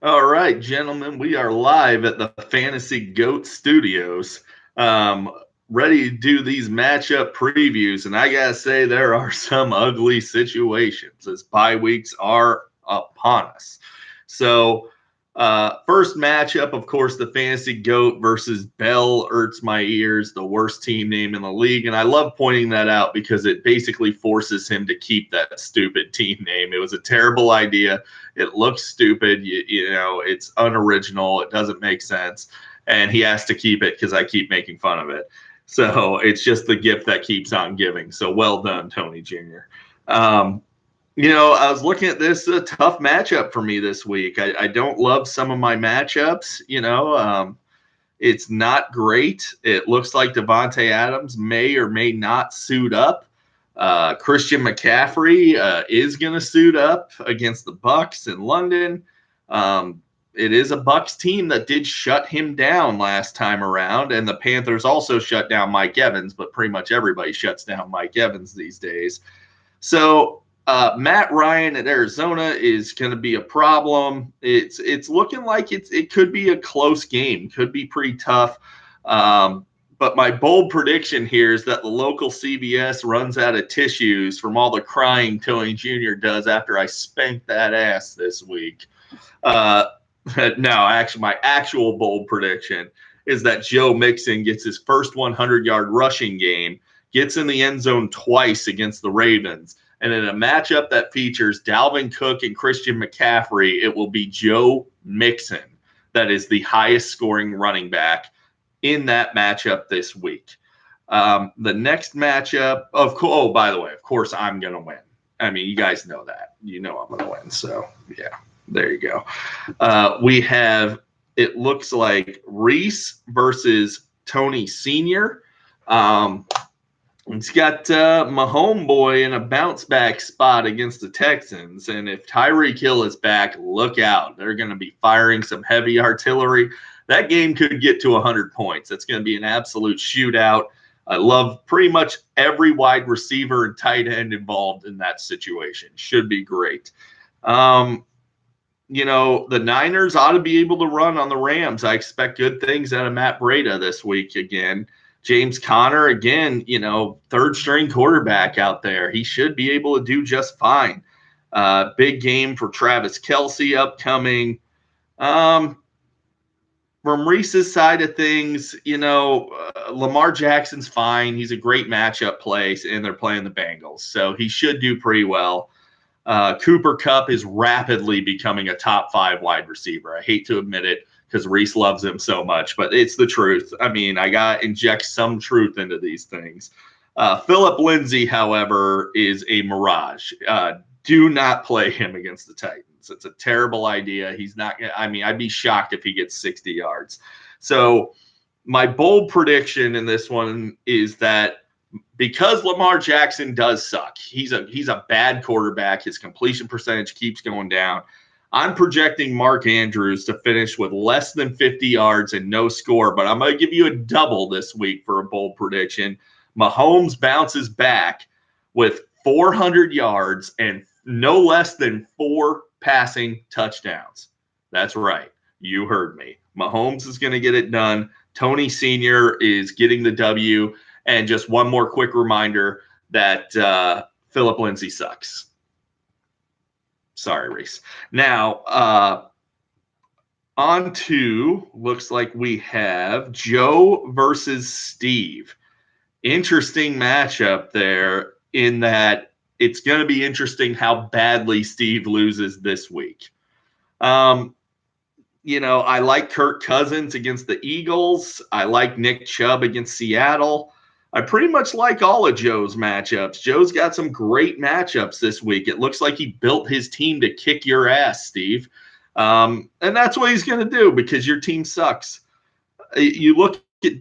All right, gentlemen, we are live at the Fantasy Goat Studios, um, ready to do these matchup previews. And I gotta say, there are some ugly situations as bye weeks are upon us. So, first matchup, of course, the Fantasy Goat versus Bell Hurts My Ears, the worst team name in the league. And I love pointing that out because it basically forces him to keep that stupid team name. It was a terrible idea. It looks stupid. It's unoriginal. It doesn't make sense. And he has to keep it because I keep making fun of it. So it's just the gift that keeps on giving. So well done, Tony Jr. Um, I was looking at this, a tough matchup for me this week. I don't love some of my matchups. It's not great. It looks like Devontae Adams may or may not suit up. Christian McCaffrey is going to suit up against the Bucks in London. It is a Bucks team that did shut him down last time around, and the Panthers also shut down Mike Evans, but pretty much everybody shuts down Mike Evans these days. So Matt Ryan at Arizona is going to be a problem. It's looking like it could be a close game, could be pretty tough. But my bold prediction here is that the local CVS runs out of tissues from all the crying Tony Jr. does after I spanked that ass this week. Uh, no, actually, my actual bold prediction is that Joe Mixon gets his first 100-yard rushing game, gets in the end zone twice against the Ravens. And in a matchup that features Dalvin Cook and Christian McCaffrey, it will be Joe Mixon that is the highest scoring running back in that matchup this week. The next matchup, by the way, of course, I'm going to win. I mean, you guys know that. You know I'm going to win. So, yeah, there you go. We have, it looks like Reese versus Tony Sr. It's got my homeboy in a bounce back spot against the Texans. And if Tyreek Hill is back, look out. They're going to be firing some heavy artillery. That game could get to 100 points. It's going to be an absolute shootout. I love pretty much every wide receiver and tight end involved in that situation. Should be great. The Niners ought to be able to run on the Rams. I expect good things out of Matt Breida this week again. James Conner, again, third string quarterback out there. He should be able to do just fine. Big game for Travis Kelce upcoming. From Reese's side of things, Lamar Jackson's fine. He's a great matchup play, and they're playing the Bengals. So he should do pretty well. Cooper Kupp is rapidly becoming a top 5 wide receiver. I hate to admit it because Reese loves him so much, but it's the truth. I mean, I got to inject some truth into these things. Philip Lindsay, however, is a mirage. Do not play him against the Titans. It's a terrible idea. He's not – I'd be shocked if he gets 60 yards. So my bold prediction in this one is that because Lamar Jackson does suck, he's a bad quarterback. His completion percentage keeps going down. I'm projecting Mark Andrews to finish with less than 50 yards and no score, but I'm going to give you a double this week for a bold prediction. Mahomes bounces back with 400 yards and no less than 4 passing touchdowns. That's right. You heard me. Mahomes is going to get it done. Tony Sr. is getting the W. And just one more quick reminder that Philip Lindsay sucks. Sorry, Reese. Now, on to, looks like we have Joe versus Steve. Interesting matchup there in that it's going to be interesting how badly Steve loses this week. I like Kirk Cousins against the Eagles. I like Nick Chubb against Seattle. I pretty much like all of Joe's matchups. Joe's got some great matchups this week. It looks like he built his team to kick your ass, Steve. And that's what he's going to do because your team sucks. You look at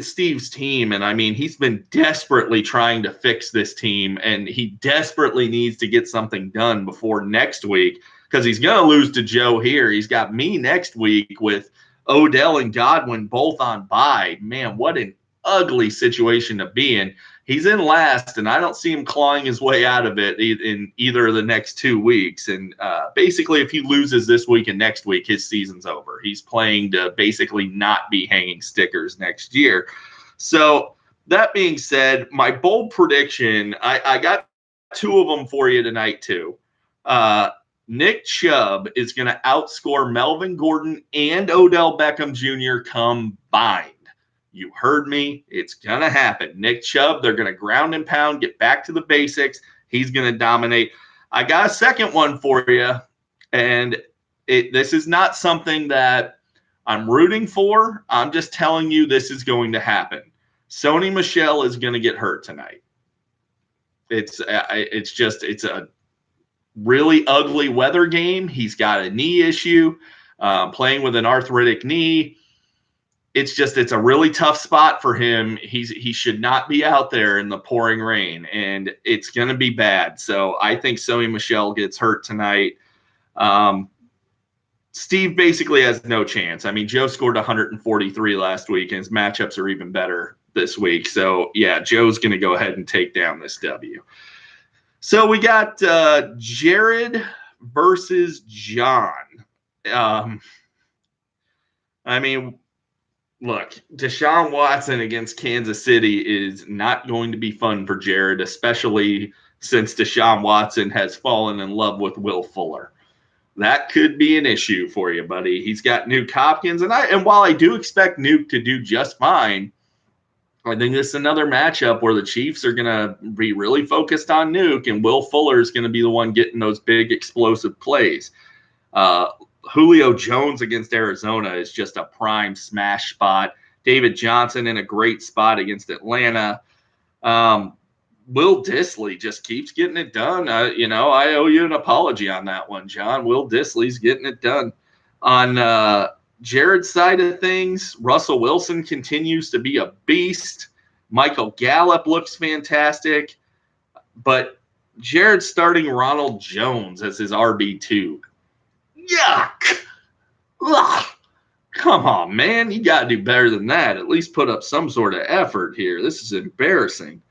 Steve's team, and he's been desperately trying to fix this team, and he desperately needs to get something done before next week because he's going to lose to Joe here. He's got me next week with Odell and Godwin both on bye. Man, what an ugly situation to be in. He's in last, and I don't see him clawing his way out of it in either of the next 2 weeks. And basically, if he loses this week and next week, his season's over. He's playing to basically not be hanging stickers next year. So that being said, my bold prediction, I got 2 of them for you tonight too. Nick Chubb is going to outscore Melvin Gordon and Odell Beckham Jr. combined. You heard me. It's going to happen. Nick Chubb, they're going to ground and pound, get back to the basics. He's going to dominate. I got a second one for you, and this is not something that I'm rooting for. I'm just telling you this is going to happen. Sony Michel is going to get hurt tonight. It's a really ugly weather game. He's got a knee issue, playing with an arthritic knee. It's a really tough spot for him. He should not be out there in the pouring rain, and it's going to be bad. So I think Sony Michel gets hurt tonight. Steve basically has no chance. I mean, Joe scored 143 last week, and his matchups are even better this week. So, yeah, Joe's going to go ahead and take down this W. So we got Jared versus John. I mean, look, Deshaun Watson against Kansas City is not going to be fun for Jared, especially since Deshaun Watson has fallen in love with Will Fuller. That could be an issue for you, buddy. He's got Nuke Hopkins, and while I do expect Nuke to do just fine, I think this is another matchup where the Chiefs are going to be really focused on Nuke, and Will Fuller is going to be the one getting those big explosive plays. Julio Jones against Arizona is just a prime smash spot. David Johnson in a great spot against Atlanta. Will Dissly just keeps getting it done. I owe you an apology on that one, John. Will Dissly's getting it done. On Jared's side of things, Russell Wilson continues to be a beast. Michael Gallup looks fantastic. But Jared's starting Ronald Jones as his RB2. Yuck! Ugh. Come on, man. You got to do better than that. At least put up some sort of effort here. This is embarrassing.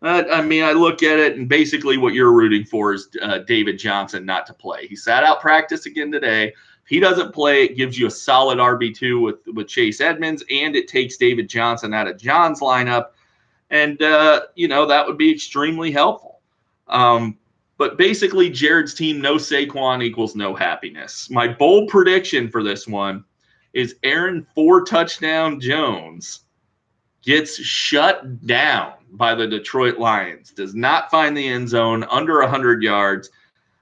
I look at it, and basically what you're rooting for is David Johnson not to play. He sat out practice again today. If he doesn't play, it gives you a solid RB2 with Chase Edmonds, and it takes David Johnson out of John's lineup. And, that would be extremely helpful. But basically, Jared's team, no Saquon equals no happiness. My bold prediction for this one is Aaron 4-touchdown Jones gets shut down by the Detroit Lions, does not find the end zone under 100 yards.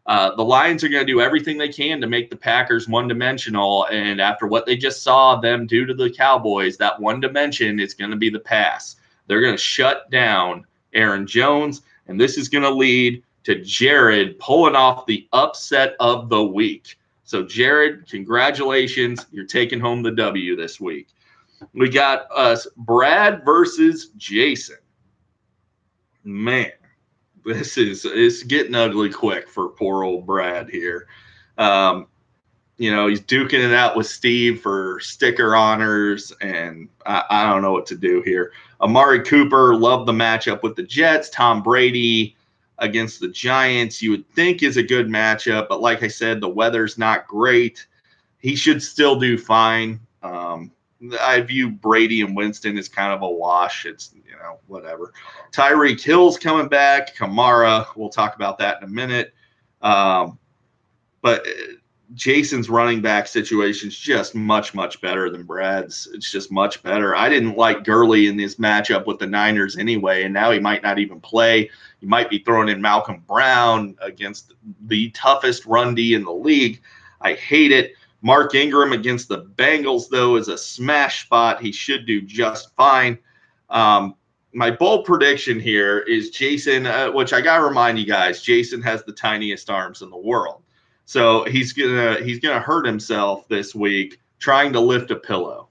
The Lions are going to do everything they can to make the Packers one-dimensional, and after what they just saw them do to the Cowboys, that one dimension is going to be the pass. They're going to shut down Aaron Jones, and this is going to lead to Jared pulling off the upset of the week. So, Jared, congratulations. You're taking home the W this week. We got us Brad versus Jason. Man, it's getting ugly quick for poor old Brad here. He's duking it out with Steve for sticker honors, and I don't know what to do here. Amari Cooper loved the matchup with the Jets. Tom Brady against the Giants, you would think is a good matchup, but like I said, the weather's not great. He should still do fine. I view Brady and Winston as kind of a wash. It's, whatever. Tyreek Hill's coming back. Kamara, we'll talk about that in a minute. But Jason's running back situation is just much, much better than Brad's. It's just much better. I didn't like Gurley in this matchup with the Niners anyway, and now he might not even play. He might be throwing in Malcolm Brown against the toughest run D in the league. I hate it. Mark Ingram against the Bengals, though, is a smash spot. He should do just fine. My bold prediction here is Jason, which I got to remind you guys, Jason has the tiniest arms in the world. So he's gonna hurt himself this week trying to lift a pillow.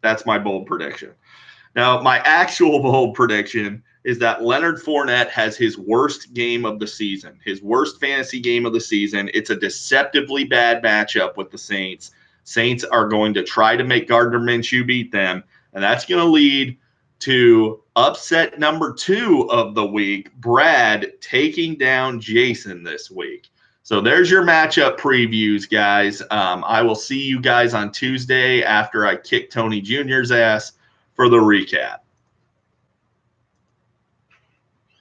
That's my bold prediction. Now, my actual bold prediction is that Leonard Fournette has his worst game of the season, his worst fantasy game of the season. It's a deceptively bad matchup with the Saints. Saints are going to try to make Gardner Minshew beat them, and that's going to lead to upset number 2 of the week, Brad taking down Jason this week. So there's your matchup previews, guys. I will see you guys on Tuesday after I kick Tony Jr.'s ass for the recap.